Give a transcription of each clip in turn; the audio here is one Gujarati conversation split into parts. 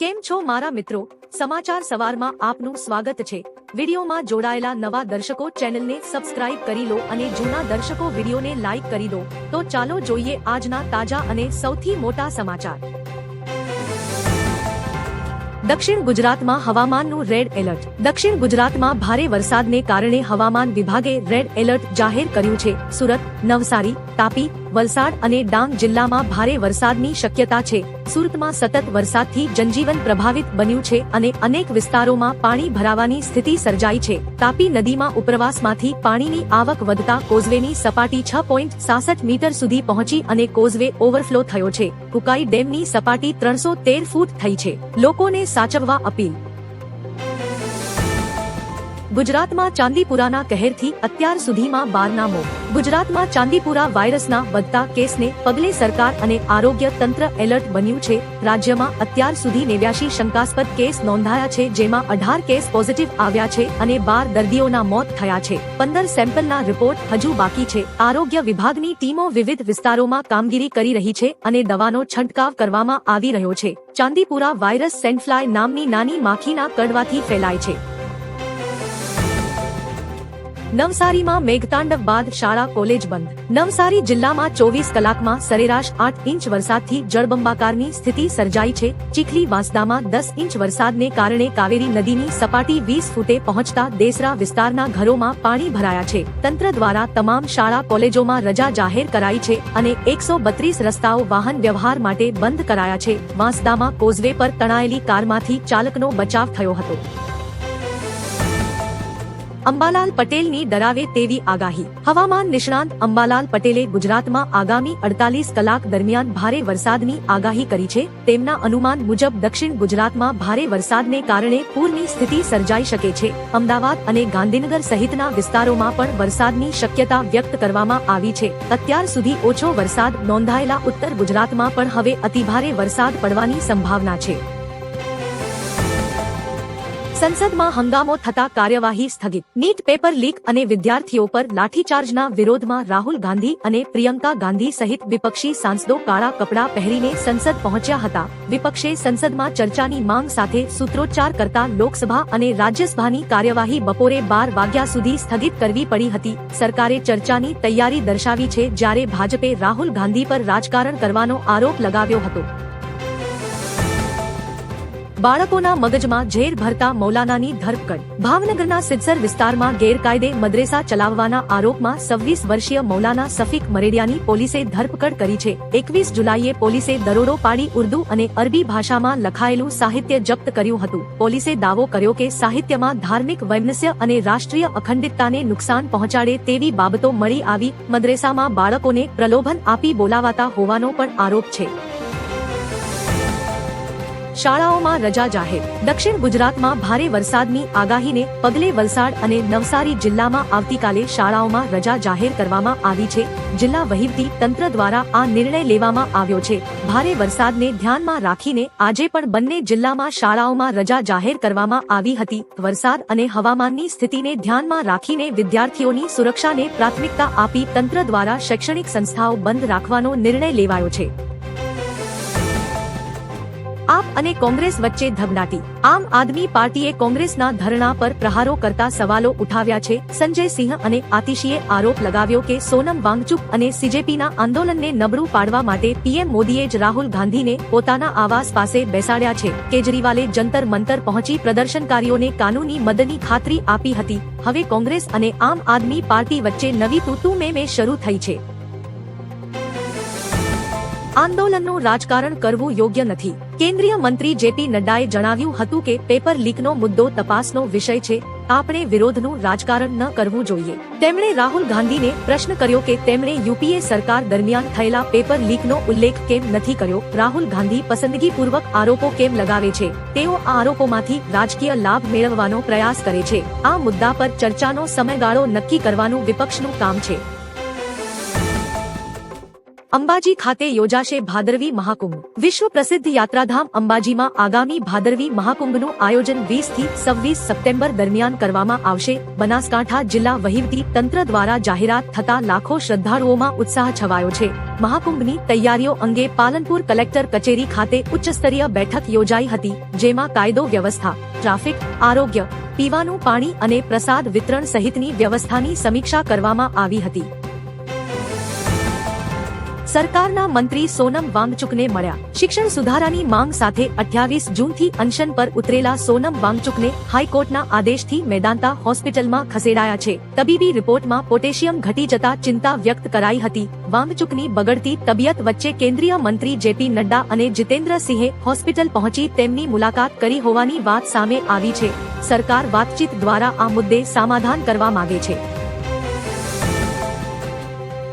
કેમ છો મારા મિત્રો? સમાચાર સવારમાં આપનું સ્વાગત છે। વિડીયોમાં જોડાયેલા નવા દર્શકો ચેનલને સબસ્ક્રાઇબ કરી લો અને જૂના દર્શકો વિડીયોને લાઇક કરી દો। તો ચાલો જોઈએ આજના તાજા અને સૌથી મોટા સમાચાર। દક્ષિણ ગુજરાતમાં હવામાનનું રેડ એલર્ટ। દક્ષિણ ગુજરાતમાં ભારે વરસાદને કારણે હવામાન વિભાગે રેડ એલર્ટ જાહેર કર્યું છે। સુરત, નવસારી, તાપી, વલસાડ અને ડાંગ જિલ્લામાં ભારે વરસાદની શક્યતા છે। સુરતમાં સતત વરસાદથી જનજીવન પ્રભાવિત બન્યું છે અને અનેક વિસ્તારોમાં પાણી ભરાવાની સ્થિતિ સર્જાઈ છે। તાપી નદીમાં ઉપરવાસમાંથી પાણીની આવક વધતા કોઝવેની સપાટી 6.66 મીટર સુધી પહોંચી અને કોઝવે ઓવરફ્લો થયો છે। કુકાઈ ડેમની સપાટી 313 ફૂટ થઈ છે। લોકોને સાચવવા અપીલ। ગુજરાતમાં ચાંદીપુરાના કહેરથી અત્યાર સુધીમાં 12ના મોત। ગુજરાતમાં ચાંદીપુરા વાયરસના વધતા કેસને પગલે સરકાર અને આરોગ્ય તંત્ર એલર્ટ બન્યું છે। રાજ્યમાં અત્યાર સુધી 89 શંકાસ્પદ કેસ નોંધાયા છે, જેમાં 18 કેસ પોઝિટિવ આવ્યા છે અને 12 દર્દીઓના મોત થયા છે। 15 સેમ્પલના રિપોર્ટ હજુ બાકી છે। આરોગ્ય વિભાગની ટીમો વિવિધ વિસ્તારોમાં કામગીરી કરી રહી છે અને દવાનો છંટકાવ કરવામાં આવી રહ્યો છે। ચાંદીપુરા વાયરસ સેન્ડફ્લાય નામની નાની માખીના કરડવાથી ફેલાય છે। નવસારીમાં મેઘતાંડવ બાદ શાળા કોલેજ બંધ। નવસારી જિલ્લામાં 24 કલાકમાં સરેરાશ 8 ઇંચ વરસાદથી જળબંબાકારની સ્થિતિ સર્જાઈ છે। ચીખલી વાંસદામાં 10 ઇંચ વરસાદને કારણે કાવેરી નદીની સપાટી 20 ફૂટે પહોંચતા દેસરા વિસ્તારના ઘરોમાં પાણી ભરાયા છે। તંત્ર દ્વારા તમામ શાળા કોલેજોમાં રજા જાહેર કરાઈ છે અને 132 રસ્તાઓ વાહન વ્યવહાર માટે બંધ કરાયા છે। વાંસદામાં કોઝવે પર તણાયેલી કારમાંથી ચાલકનો બચાવ થયો હતો। અંબાલાલ પટેલની ડરાવે તેવી આગાહી। હવામાન નિષ્ણાંત અંબાલાલ પટેલે ગુજરાતમાં આગામી 48 કલાક દરમિયાન ભારે વરસાદની આગાહી કરી છે। તેમના અનુમાન મુજબ દક્ષિણ ગુજરાતમાં ભારે વરસાદને કારણે પૂરની સ્થિતિ સર્જાઈ શકે છે। અમદાવાદ અને ગાંધીનગર સહિતના વિસ્તારોમાં પણ વરસાદની શક્યતા વ્યક્ત કરવામાં આવી છે। અત્યાર સુધી ઓછો વરસાદ નોંધાયેલા ઉત્તર ગુજરાતમાં પણ હવે અતિભારે વરસાદ પડવાની સંભાવના છે। સંસદમાં હંગામો થતા કાર્યવાહી સ્થગિત। નીટ પેપર લીક અને વિદ્યાર્થીઓ પર લાઠીચાર્જના વિરોધમાં રાહુલ ગાંધી અને પ્રિયંકા ગાંધી સહિત વિપક્ષી સાંસદો કાળા કપડાં પહેરીને સંસદ પહોંચ્યા હતા। વિપક્ષે સંસદમાં ચર્ચાની માંગ સાથે સૂત્રોચ્ચાર કરતા લોકસભા અને રાજ્યસભાની કાર્યવાહી બપોરે 12 વાગ્યા સુધી સ્થગિત કરવી પડી હતી। સરકારે ચર્ચાની તૈયારી દર્શાવી છે, જ્યારે ભાજપે રાહુલ ગાંધી પર રાજકારણ કરવાનો આરોપ લગાવ્યો હતો। બાળકોના મગજમાં ઝેર ભરતા મૌલાનાની ધરપકડ। ભાવનગરના સિદ્સર વિસ્તારમાં ગેરકાયદે મદ્રેસા ચલાવવાના આરોપમાં 26 વર્ષીય મૌલાના સફીક મરેડિયાની પોલીસે ધરપકડ કરી છે। 21 જુલાઈએ પોલીસે દરોડો પાડી ઉર્દૂ અને અરબી ભાષામાં લખાયેલું સાહિત્ય જપ્ત કર્યું હતું। પોલીસે દાવો કર્યો કે સાહિત્યમાં ધાર્મિક વૈમનસ્ય અને રાષ્ટ્રીય અખંડિતતાને નુકસાન પહોંચાડે તેવી બાબતો મળી આવી। મદ્રેસામાં બાળકોને પ્રલોભન આપી બોલાવાતા હોવાનો પણ આરોપ છે। શાળાઓમાં રજા જાહેર। દક્ષિણ ગુજરાતમાં ભારે વરસાદની આગાહીને પગલે વલસાડ અને નવસારી જિલ્લામાં આવતીકાલે શાળાઓમાં રજા જાહેર કરવામાં આવી છે। જિલ્લા વહીવટી તંત્ર દ્વારા આ નિર્ણય લેવામાં આવ્યો છે। ભારે વરસાદને ધ્યાનમાં રાખીને આજે પણ બંને જિલ્લામાં શાળાઓમાં રજા જાહેર કરવામાં આવી હતી। વરસાદ અને હવામાનની સ્થિતિને ધ્યાનમાં રાખીને વિદ્યાર્થીઓની સુરક્ષાને પ્રાથમિકતા આપી તંત્ર દ્વારા શૈક્ષણિક સંસ્થાઓ બંધ રાખવાનો નિર્ણય લેવાયો છે। આપ અને કોંગ્રેસ વચ્ચે ધગડાટી। આમ આદમી પાર્ટીએ કોંગ્રેસના ધરણા પર પ્રહારો કરતા સવાલો ઉઠાવ્યા છે। સંજય સિંહ અને આતિશીએ આરોપ લગાવ્યો કે સોનમ વાંગચુક અને સીજેપીના આંદોલનને નબળું પાડવા માટે પીએમ મોદીએ જ રાહુલ ગાંધીને પોતાના આવાસ પાસે બેસાડ્યા છે। કેજરીવાલે જંતર મંતર પહોંચી પ્રદર્શનકારીઓને કાનૂની મદદની ખાતરી આપી હતી। હવે કોંગ્રેસ અને આમ આદમી પાર્ટી વચ્ચે નવી તૂતુ મેં શરૂ થઈ છે। આંદોલનનું રાજકારણ કરવું યોગ્ય નથી। કેન્દ્રીય મંત્રી જેપી નડ્ડાએ જણાવ્યું હતું કે પેપર લીકનો મુદ્દો તપાસનો વિષય છે। આપણે વિરોધનું રાજકારણ ન કરવું જોઈએ। તેમણે રાહુલ ગાંધીને પ્રશ્ન કર્યો કે તેમણે યુપીએ સરકાર દરમિયાન થયેલા પેપર લીકનો ઉલ્લેખ કેમ નથી કર્યો। રાહુલ ગાંધી પસંદગીપૂર્વક આરોપો કેમ લગાવે છે? તેઓ આ આરોપોમાંથી રાજકીય લાભ મેળવવાનો પ્રયાસ કરે છે। આ મુદ્દા પર ચર્ચાનો સમયગાળો નક્કી કરવાનું વિપક્ષનું કામ છે। અંબાજી ખાતે યોજાશે ભાદરવી મહાકુંભ. વિશ્વ પ્રસિદ્ધ યાત્રાધામ અંબાજીમાં આગામી ભાદરવી મહાકુંભનું આયોજન 20 થી 26 સપ્ટેમ્બર દરમિયાન કરવામાં આવશે. બનાસકાંઠા જિલ્લા વહીવટી તંત્ર દ્વારા જાહેરાત થતા લાખો શ્રદ્ધાળુઓમાં ઉત્સાહ છવાયો છે. મહાકુંભની તૈયારીઓ અંગે પાલનપુર કલેક્ટર કચેરી ખાતે ઉચ્ચસ્તરીય બેઠક યોજાઈ હતી, જેમાં કાયદો વ્યવસ્થા, ટ્રાફિક, આરોગ્ય, પીવાનું પાણી અને પ્રસાદ વિતરણ સહિતની વ્યવસ્થાની સમીક્ષા કરવામાં આવી હતી. સરકારના મંત્રી સોનમ વાંગચુકને મળ્યા. શિક્ષણ સુધારાની માંગ સાથે 28 જૂનથી અનશન પર ઉતરેલા સોનમ વાંગચુકને હાઈકોર્ટના આદેશથી મેદાંતા હોસ્પિટલમાં ખસેડાયા છે. તબીબી રિપોર્ટમાં પોટેશિયમ ઘટી જતા ચિંતા વ્યક્ત કરાઈ હતી. વાંગચુકની બગડતી તબિયત વચ્ચે કેન્દ્રીય મંત્રી જેપી નડ્ડા અને જીતેન્દ્રસિંહે હોસ્પિટલ પહોંચી તેમની મુલાકાત કરી હોવાની વાત સામે આવી છે. સરકાર વાતચીત દ્વારા આ મુદ્દે સમાધાન કરવા માંગે છે.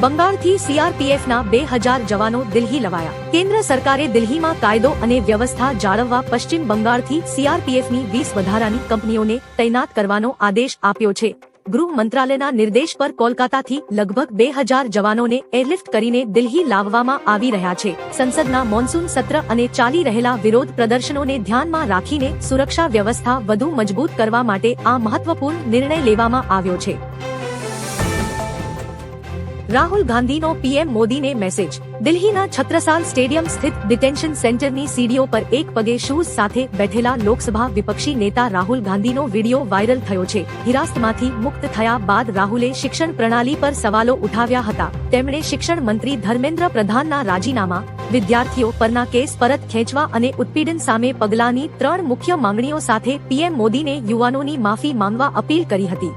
બંગાળથી સીઆરપીએફના 2000 જવાનો દિલ્હી લવાયા. કેન્દ્ર સરકારે દિલ્હીમાં કાયદો અને વ્યવસ્થા જાળવવા પશ્ચિમ બંગાળથી સીઆરપીએફની 20 વધારાની કંપનીઓને તૈનાત કરવાનો આદેશ આપ્યો છે. ગૃહ મંત્રાલયના નિર્દેશ પર કોલકાતાથી લગભગ 2000 જવાનોને એરલિફ્ટ કરીને દિલ્હી લાવવામાં આવી રહ્યા છે. સંસદના મોન્સૂન સત્ર અને ચાલી રહેલા વિરોધ પ્રદર્શનોને ધ્યાનમાં રાખીને સુરક્ષા વ્યવસ્થા વધુ મજબૂત કરવા માટે આ મહત્વપૂર્ણ નિર્ણય લેવામાં આવ્યો છે. રાહુલ ગાંધીનો પીએમ મોદીને મેસેજ. દિલ્હીના છત્રસાલ સ્ટેડિયમ સ્થિત ડિટેન્શન સેન્ટરની સીડીઓ પર એક પગે શૂઝ સાથે બેઠેલા લોકસભા વિપક્ષી નેતા રાહુલ ગાંધીનો વિડીયો વાયરલ થયો છે. હિરાસતમાંથી મુક્ત થયા બાદ રાહુલે શિક્ષણ પ્રણાલી પર સવાલો ઉઠાવ્યા હતા. તેમણે શિક્ષણ મંત્રી ધર્મેન્દ્ર પ્રધાનના રાજીનામા, વિદ્યાર્થીઓ પરના કેસ પરત ખેંચવા અને ઉત્પીડન સામે પગલાંની 3 મુખ્ય માંગણીઓ સાથે પીએમ મોદીને યુવાનોની માફી માંગવા અપીલ કરી હતી.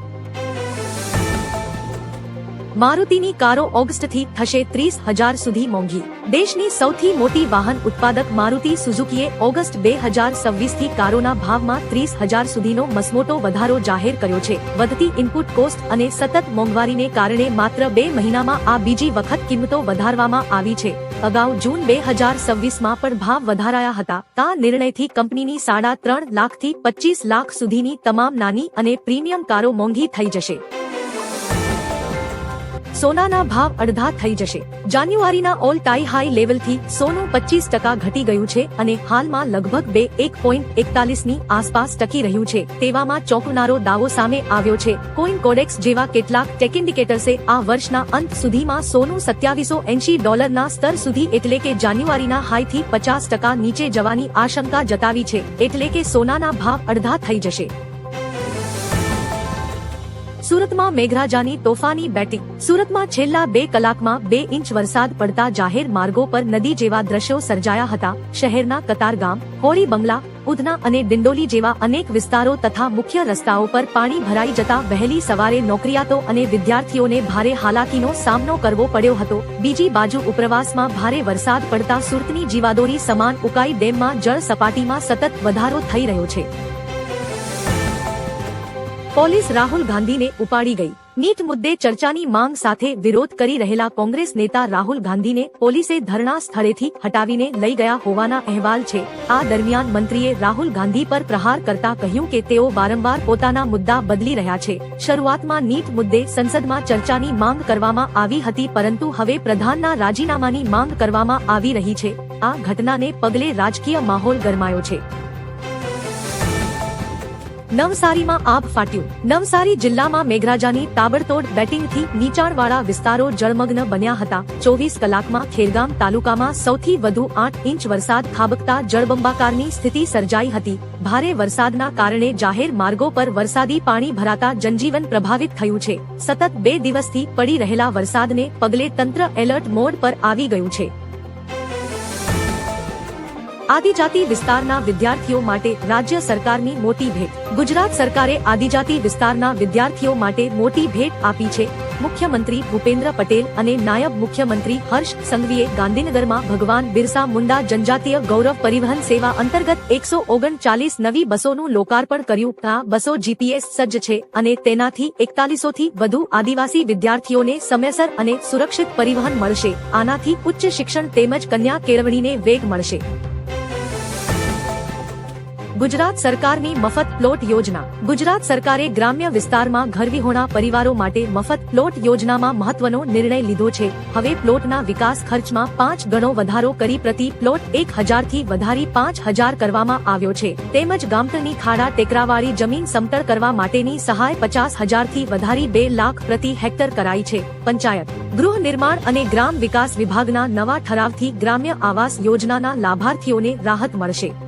મારુતિની કારો ઓગસ્ટથી થશે 30,000 સુધી મોંઘી. દેશની સૌથી મોટી વાહન ઉત્પાદક મારુતિ સુઝુકીએ ઓગસ્ટ 2026થી કારોના ભાવમાં 30,000 સુધીનો મસમોટો વધારો જાહેર કર્યો છે. વધતી ઇનપુટ કોસ્ટ અને સતત મોંઘવારીને કારણે માત્ર 2 મહિનામાં આ બીજી વખત કિંમતો વધારવામાં આવી છે. અગાઉ જૂન 2026માં પણ ભાવ વધારાયા હતા. આ નિર્ણયથી કંપનીની 3.5 લાખથી 25 લાખ સુધીની તમામ નાની અને પ્રીમિયમ કારો મોંઘી થઈ જશે. સોનાના ભાવ અડધા થઈ જશે. જાન્યુઆરીના ઓલ ટાઈ હાઈ લેવલથી સોનું 25% ઘટી ગયું છે અને હાલમાં લગભગ 1.41ની આસપાસ ટકી રહ્યું છે. તેવામાં ચોંકનારો દાવો સામે આવ્યો છે. કોઈન કોડેક્સ જેવા કેટલાક ટેક ઇન્ડિકેટર્સે આ વર્ષના અંત સુધીમાં સોનું $2780 સ્તર સુધી એટલે કે જાન્યુઆરીના હાઈથી 50% નીચે જવાની આશંકા જતાવી છે. એટલે કે સોનાના ભાવ અડધા થઈ જશે. સુરતમાં મેઘરાજાની તોફાની બેટિંગ. સુરતમાં છેલ્લા 2 કલાકમાં 2 ઇંચ વરસાદ પડતા જાહેર માર્ગો પર નદી જેવા દ્રશ્યો સર્જાયા હતા. શહેરના કતારગામ, હોળી બંગલા, ઉધના અને ડિંડોલી જેવા અનેક વિસ્તારો તથા મુખ્ય રસ્તાઓ પર પાણી ભરાઈ જતા વહેલી સવારે નોકરિયાતો અને વિદ્યાર્થીઓને ભારે હાલાકીનો સામનો કરવો પડ્યો હતો. બીજી બાજુ ઉપરવાસમાં ભારે વરસાદ પડતા સુરતની જીવાદોરી સમાન ઉકાઈ ડેમમાં જળ સપાટીમાં સતત વધારો થઈ રહ્યો છે. પોલીસ રાહુલ ગાંધીને ઉપાડી ગઈ. નીટ મુદ્દે ચર્ચાની માંગ સાથે વિરોધ કરી રહેલા કોંગ્રેસ નેતા રાહુલ ગાંધીને પોલીસે ધરણા સ્થળેથી હટાવીને લઈ ગયા હોવાના અહેવાલ છે. આ દરમિયાન મંત્રીએ રાહુલ ગાંધી પર પ્રહાર કરતા કહ્યું કે તેઓ વારંવાર પોતાના મુદ્દા બદલી રહ્યા છે. શરૂઆતમાં નીટ મુદ્દે સંસદમાં ચર્ચાની માંગ કરવામાં આવી હતી, પરંતુ હવે પ્રધાનના રાજીનામાની માંગ કરવામાં આવી રહી છે. આ ઘટનાને પગલે રાજકીય માહોલ ગરમાયો છે. નવસારીમાં આબ ફાટ્યું. નવસારી જિલ્લામાં મેઘરાજાની તાબડતોડ બેટિંગથી નીચાણવાળા વિસ્તારો જળમગ્ન બન્યા હતા. 24 કલાકમાં ખેરગામ તાલુકામાં સૌથી વધુ 8 ઇંચ વરસાદ ખાબકતા જળબંબાકારની સ્થિતિ સર્જાઈ હતી. ભારે વરસાદના કારણે જાહેર માર્ગો પર વરસાદી પાણી ભરાતા જનજીવન પ્રભાવિત થયું છે. સતત 2 દિવસથી પડી રહેલા વરસાદને પગલે તંત્ર એલર્ટ મોડ પર આવી ગયું છે. આદિજાતિ વિસ્તારના વિદ્યાર્થીઓ માટે રાજ્ય સરકારની મોટી ભેટ. ગુજરાત સરકારે આદિજાતિ વિસ્તારના વિદ્યાર્થીઓ માટે મોટી ભેટ આપી છે. મુખ્યમંત્રી ભૂપેન્દ્ર પટેલ અને નાયબ મુખ્યમંત્રી હર્ષ સંઘવીએ ગાંધીનગરમાં ભગવાન બિરસા મુંડા જનજાતીય ગૌરવ પરિવહન સેવા અંતર્ગત 139 નવી બસોનું લોકાર્પણ કર્યું. આ બસો જીપીએસ સજ્જ છે અને તેનાથી 4100થી વધુ આદિવાસી વિદ્યાર્થીઓને સમયસર અને સુરક્ષિત પરિવહન મળશે. આનાથી ઉચ્ચ શિક્ષણ તેમજ કન્યા કેળવણીને વેગ મળશે. ગુજરાત સરકારની મફત પ્લોટ યોજના. ગુજરાત સરકારે ગ્રામ્ય વિસ્તારમાં ઘરવિહોણા પરિવારો માટે મફત પ્લોટ યોજનામાં મહત્વનો નિર્ણય લીધો છે. હવે પ્લોટના વિકાસ ખર્ચમાં 5 ગણો વધારો કરી પ્રતિ પ્લોટ 1000 થી વધારી 5000 કરવામાં આવ્યો છે. તેમજ ગામતળની ખાડા ટેકરાવાળી જમીન સમતળ કરવા માટેની સહાય 50,000 થી વધારી 2 લાખ પ્રતિ હેક્ટર કરાઈ છે. પંચાયત, ગૃહ નિર્માણ અને ગ્રામ વિકાસ વિભાગના નવા ઠરાવથી ગ્રામ્ય આવાસ યોજનાના લાભાર્થીઓને રાહત મળશે.